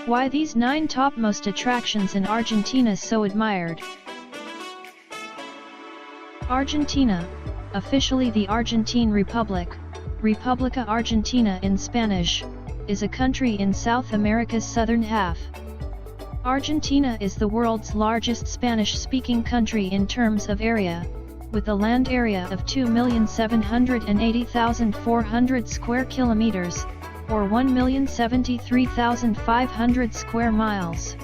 Why these 9 topmost attractions in Argentina so admired? Argentina, officially the Argentine Republic, Repblica Argentina in Spanish, is a country in South America's southern half. Argentina is the world's largest Spanish-speaking country in terms of area, with a land area of 2,780,400 square kilometers, or 1,073,500 square miles.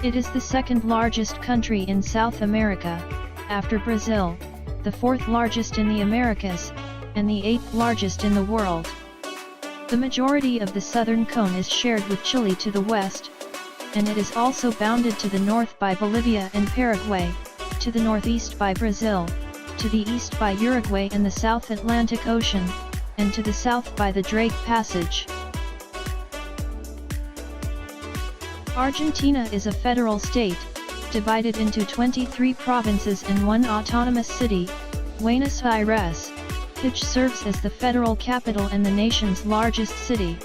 It is the second largest country in South America, after Brazil, the 4th largest in the Americas, and the 8th largest in the world. The majority of the southern cone is shared with Chile to the west, and it is also bounded to the north by Bolivia and Paraguay, to the northeast by Brazil, to the east by Uruguay and the South Atlantic Ocean, and to the south by the Drake Passage. Argentina is a federal state, divided into 23 provinces and 1 autonomous city, Buenos Aires, which serves as the federal capital and the nation's largest city.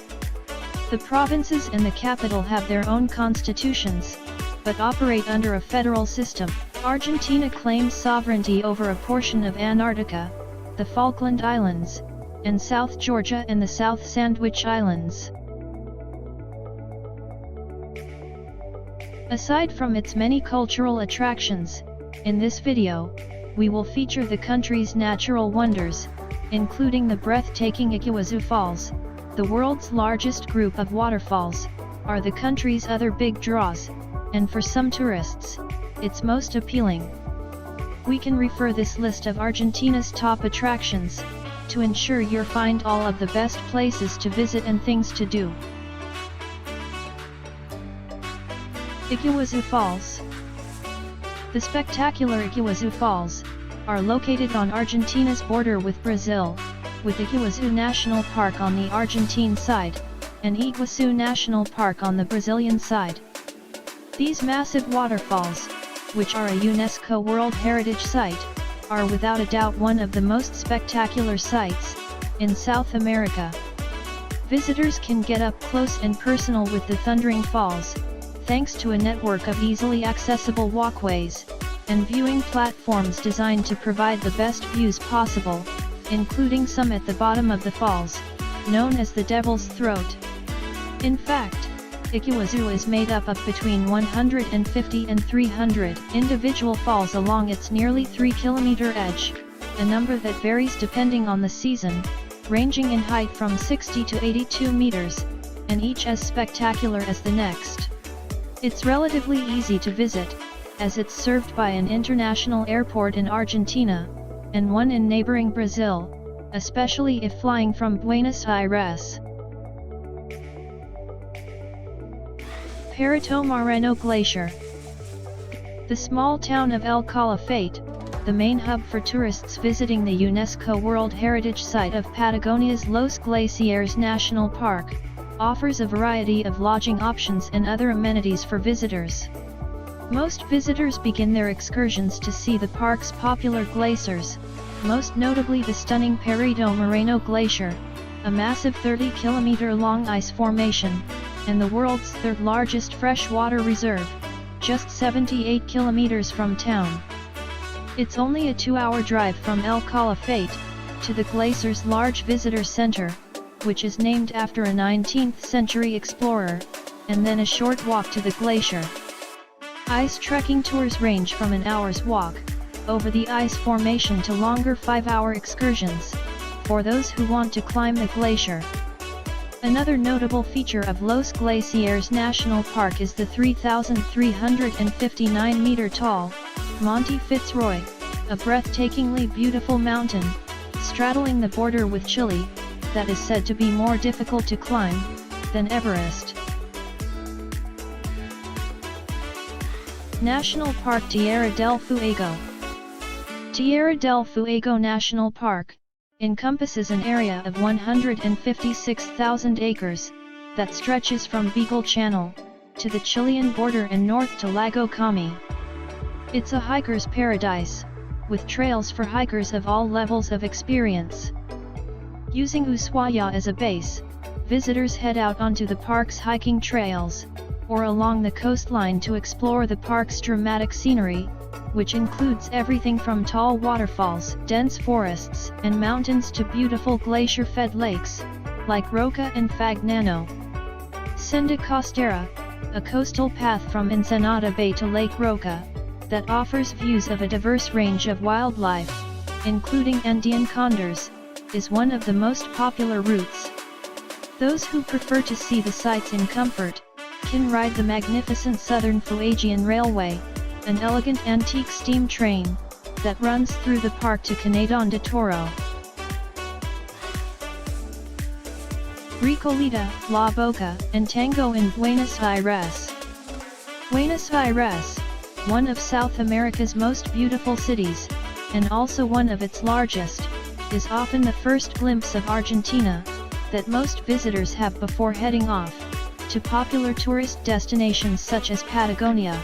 The provinces and the capital have their own constitutions, but operate under a federal system. Argentina claims sovereignty over a portion of Antarctica, the Falkland Islands, and South Georgia and the South Sandwich Islands. Aside from its many cultural attractions, in this video, we will feature the country's natural wonders, including the breathtaking Iguazu Falls. The world's largest group of waterfalls are the country's other big draws, and for some tourists, its most appealing. We can refer this list of Argentina's top attractions to ensure you'll find all of the best places to visit and things to do. Iguazu Falls. The spectacular Iguazu Falls are located on Argentina's border with Brazil, with Iguazu National Park on the Argentine side, and Iguazu National Park on the Brazilian side. These massive waterfalls, which are a UNESCO World Heritage Site, are without a doubt one of the most spectacular sights in South America. Visitors can get up close and personal with the thundering falls, thanks to a network of easily accessible walkways and viewing platforms designed to provide the best views possible, including some at the bottom of the falls, known as the Devil's Throat. In fact, Iguazu is made up of between 150 and 300 individual falls along its nearly 3-kilometer edge, a number that varies depending on the season, ranging in height from 60 to 82 meters, and each as spectacular as the next. It's relatively easy to visit, as it's served by an international airport in Argentina, and one in neighboring Brazil, especially if flying from Buenos Aires. Perito Moreno Glacier. The small town of El Calafate, the main hub for tourists visiting the UNESCO World Heritage Site of Patagonia's Los Glaciares National Park, offers a variety of lodging options and other amenities for visitors. Most visitors begin their excursions to see the park's popular glaciers, most notably the stunning Perito Moreno Glacier, a massive 30-kilometer-long ice formation, and the world's 3rd largest freshwater reserve, just 78 kilometers from town. It's only a 2-hour drive from El Calafate to the glacier's large visitor center, which is named after a 19th-century explorer, and then a short walk to the glacier. Ice trekking tours range from an hour's walk over the ice formation to longer 5-hour excursions, for those who want to climb the glacier. Another notable feature of Los Glaciares National Park is the 3,359-meter-tall Monte Fitzroy, a breathtakingly beautiful mountain, straddling the border with Chile, that is said to be more difficult to climb than Everest. National Park Tierra del Fuego. Tierra del Fuego National Park encompasses an area of 156,000 acres that stretches from Beagle Channel to the Chilean border and north to Lago Cami. It's a hiker's paradise, with trails for hikers of all levels of experience. Using Ushuaia as a base, visitors head out onto the park's hiking trails, or along the coastline to explore the park's dramatic scenery, which includes everything from tall waterfalls, dense forests, and mountains to beautiful glacier-fed lakes, like Roca and Fagnano. Senda Costera, a coastal path from Ensenada Bay to Lake Roca, that offers views of a diverse range of wildlife, including Andean condors, is one of the most popular routes. Those who prefer to see the sights in comfort, can ride the magnificent Southern Fuegian Railway, an elegant antique steam train, that runs through the park to Canadón de Toro. Recoleta, La Boca, and Tango in Buenos Aires. Buenos Aires, one of South America's most beautiful cities, and also one of its largest, is often the first glimpse of Argentina that most visitors have before heading off to popular tourist destinations such as Patagonia.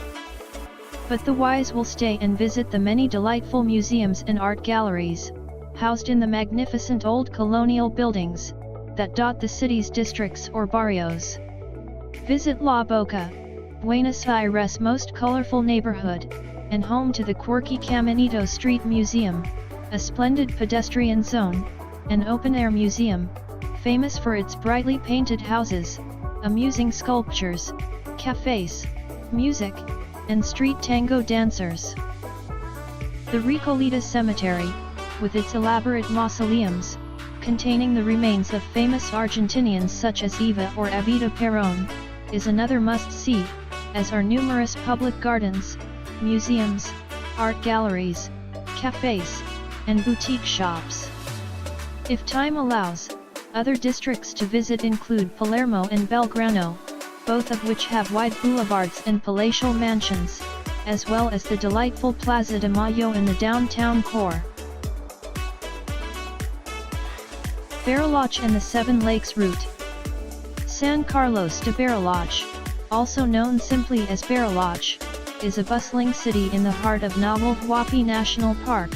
But the wise will stay and visit the many delightful museums and art galleries, housed in the magnificent old colonial buildings that dot the city's districts or barrios. Visit La Boca, Buenos Aires' most colorful neighborhood, and home to the quirky Caminito Street Museum, a splendid pedestrian zone, an open-air museum, famous for its brightly painted houses, amusing sculptures, cafes, music, and street tango dancers. The Recoleta Cemetery, with its elaborate mausoleums, containing the remains of famous Argentinians such as Eva or Evita Perón, is another must-see, as are numerous public gardens, museums, art galleries, cafes, and boutique shops. If time allows, other districts to visit include Palermo and Belgrano, both of which have wide boulevards and palatial mansions, as well as the delightful Plaza de Mayo in the downtown core. Bariloche and the Seven Lakes route. San Carlos de Bariloche, also known simply as Bariloche, is a bustling city in the heart of Nahuel Huapi National Park,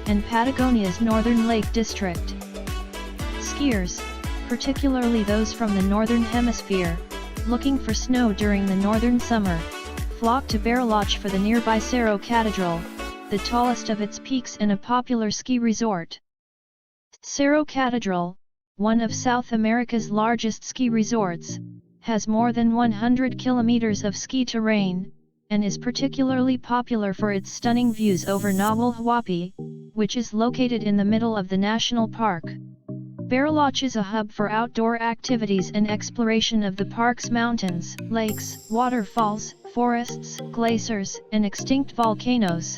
and Patagonia's Northern Lake District. Skiers, particularly those from the Northern Hemisphere, looking for snow during the northern summer, flock to Bariloche for the nearby Cerro Cathedral, the tallest of its peaks and a popular ski resort. Cerro Cathedral, one of South America's largest ski resorts, has more than 100 kilometers of ski terrain, and is particularly popular for its stunning views over Nahuel Huapi, which is located in the middle of the national park. Bariloche is a hub for outdoor activities and exploration of the park's mountains, lakes, waterfalls, forests, glaciers, and extinct volcanoes.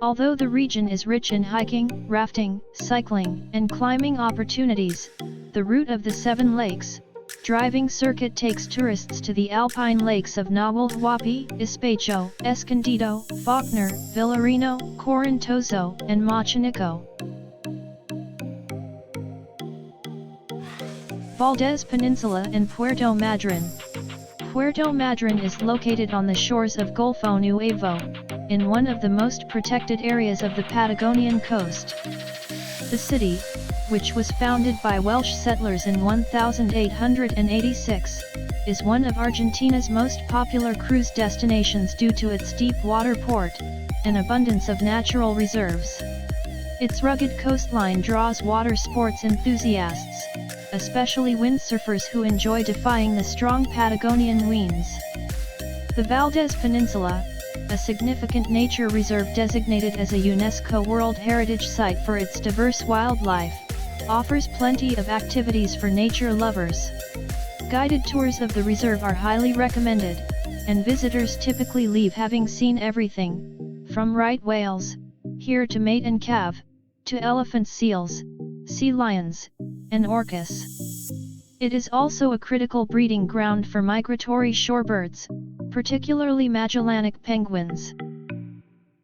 Although the region is rich in hiking, rafting, cycling, and climbing opportunities, the route of the Seven Lakes driving circuit takes tourists to the alpine lakes of Nahuel Huapi, Espejo, Escondido, Faulkner, Villarino, Corontoso, and Machinico. Valdez Peninsula and Puerto Madryn. Puerto Madryn is located on the shores of Golfo Nuevo, in one of the most protected areas of the Patagonian coast. The city, which was founded by Welsh settlers in 1886, is one of Argentina's most popular cruise destinations due to its deep water port and abundance of natural reserves. Its rugged coastline draws water sports enthusiasts, especially windsurfers who enjoy defying the strong Patagonian winds. The Valdez Peninsula, a significant nature reserve designated as a UNESCO World Heritage Site for its diverse wildlife, offers plenty of activities for nature lovers. Guided tours of the reserve are highly recommended, and visitors typically leave having seen everything, from right whales, here to mate and calve, to elephant seals, sea lions, and orcas. It is also a critical breeding ground for migratory shorebirds, particularly Magellanic penguins.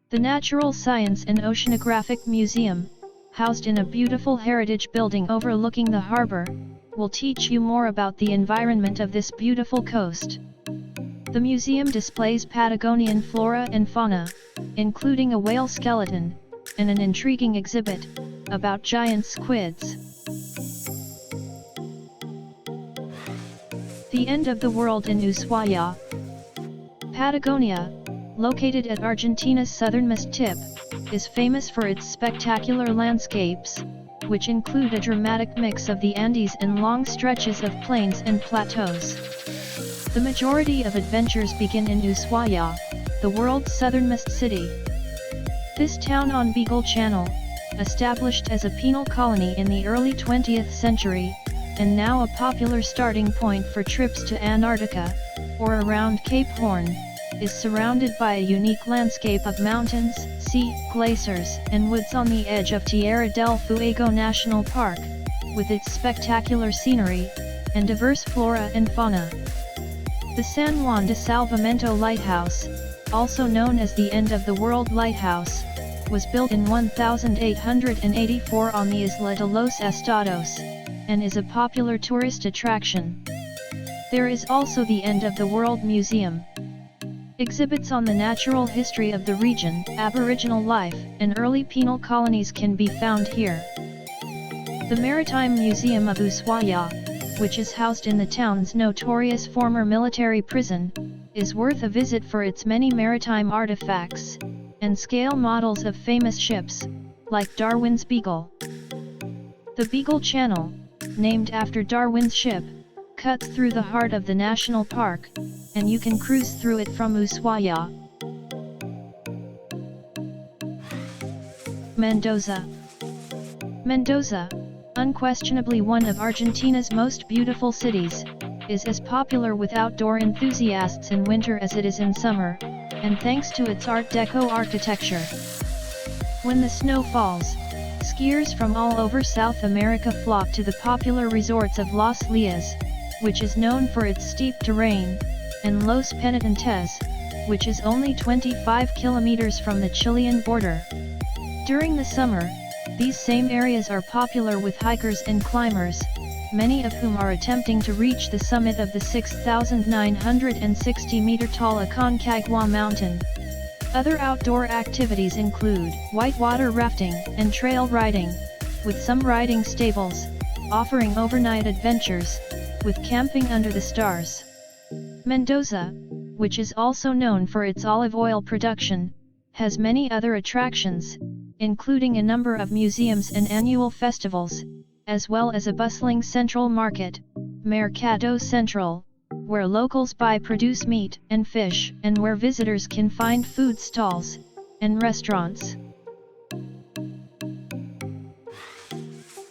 The Natural Science and Oceanographic Museum, housed in a beautiful heritage building overlooking the harbor, will teach you more about the environment of this beautiful coast. The museum displays Patagonian flora and fauna, including a whale skeleton, and an intriguing exhibit about giant squids. The end of the world in Ushuaia. Patagonia, located at Argentina's southernmost tip, is famous for its spectacular landscapes, which include a dramatic mix of the Andes and long stretches of plains and plateaus. The majority of adventures begin in Ushuaia, the world's southernmost city. This town on Beagle Channel, established as a penal colony in the early 20th century, and now a popular starting point for trips to Antarctica, or around Cape Horn, is surrounded by a unique landscape of mountains, sea, glaciers, and woods on the edge of Tierra del Fuego National Park, with its spectacular scenery, and diverse flora and fauna. The San Juan de Salvamento Lighthouse, also known as the End of the World Lighthouse, was built in 1884 on the Isla de los Estados, and is a popular tourist attraction. There is also the End of the World Museum. Exhibits on the natural history of the region, Aboriginal life, and early penal colonies can be found here. The Maritime Museum of Ushuaia, which is housed in the town's notorious former military prison, is worth a visit for its many maritime artifacts, and scale models of famous ships, like Darwin's Beagle. The Beagle Channel, named after Darwin's ship, cuts through the heart of the national park, and you can cruise through it from Ushuaia. Mendoza. Mendoza, unquestionably one of Argentina's most beautiful cities, is as popular with outdoor enthusiasts in winter as it is in summer, and thanks to its Art Deco architecture. When the snow falls, skiers from all over South America flock to the popular resorts of Los Lias, which is known for its steep terrain, and Los Penitentes, which is only 25 kilometers from the Chilean border. During the summer, these same areas are popular with hikers and climbers, many of whom are attempting to reach the summit of the 6,960-meter-tall Aconcagua mountain. Other outdoor activities include whitewater rafting and trail riding, with some riding stables, offering overnight adventures, with camping under the stars. Mendoza, which is also known for its olive oil production, has many other attractions, including a number of museums and annual festivals, as well as a bustling central market, Mercado Central, where locals buy produce meat and fish, and where visitors can find food stalls and restaurants.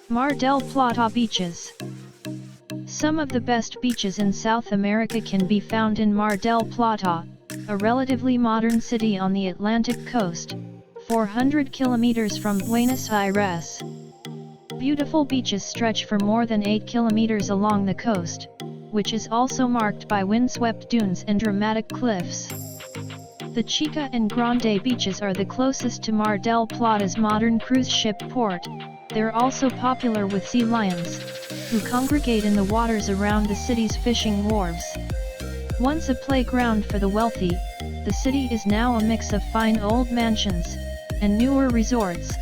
Mar del Plata Beaches. Some of the best beaches in South America can be found in Mar del Plata, a relatively modern city on the Atlantic coast, 400 kilometers from Buenos Aires. Beautiful beaches stretch for more than 8 kilometers along the coast, which is also marked by windswept dunes and dramatic cliffs. The Chica and Grande beaches are the closest to Mar del Plata's modern cruise ship port. They're also popular with sea lions, who congregate in the waters around the city's fishing wharves. Once a playground for the wealthy, the city is now a mix of fine old mansions and newer resorts,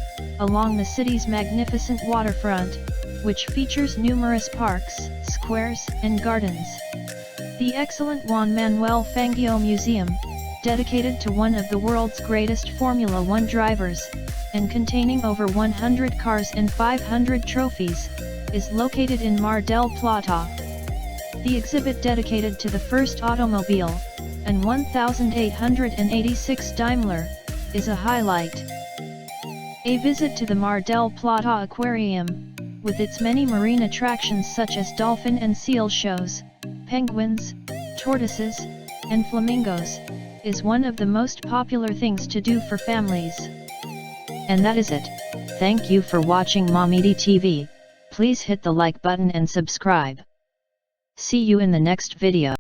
along the city's magnificent waterfront, which features numerous parks, squares, and gardens. The excellent Juan Manuel Fangio Museum, dedicated to one of the world's greatest Formula One drivers, and containing over 100 cars and 500 trophies, is located in Mar del Plata. The exhibit dedicated to the first automobile, an 1886 Daimler, is a highlight. A visit to the Mar del Plata Aquarium, with its many marine attractions such as dolphin and seal shows, penguins, tortoises, and flamingos, is one of the most popular things to do for families. And that is it. Thank you for watching Momidi TV. Please hit the like button and subscribe. See you in the next video.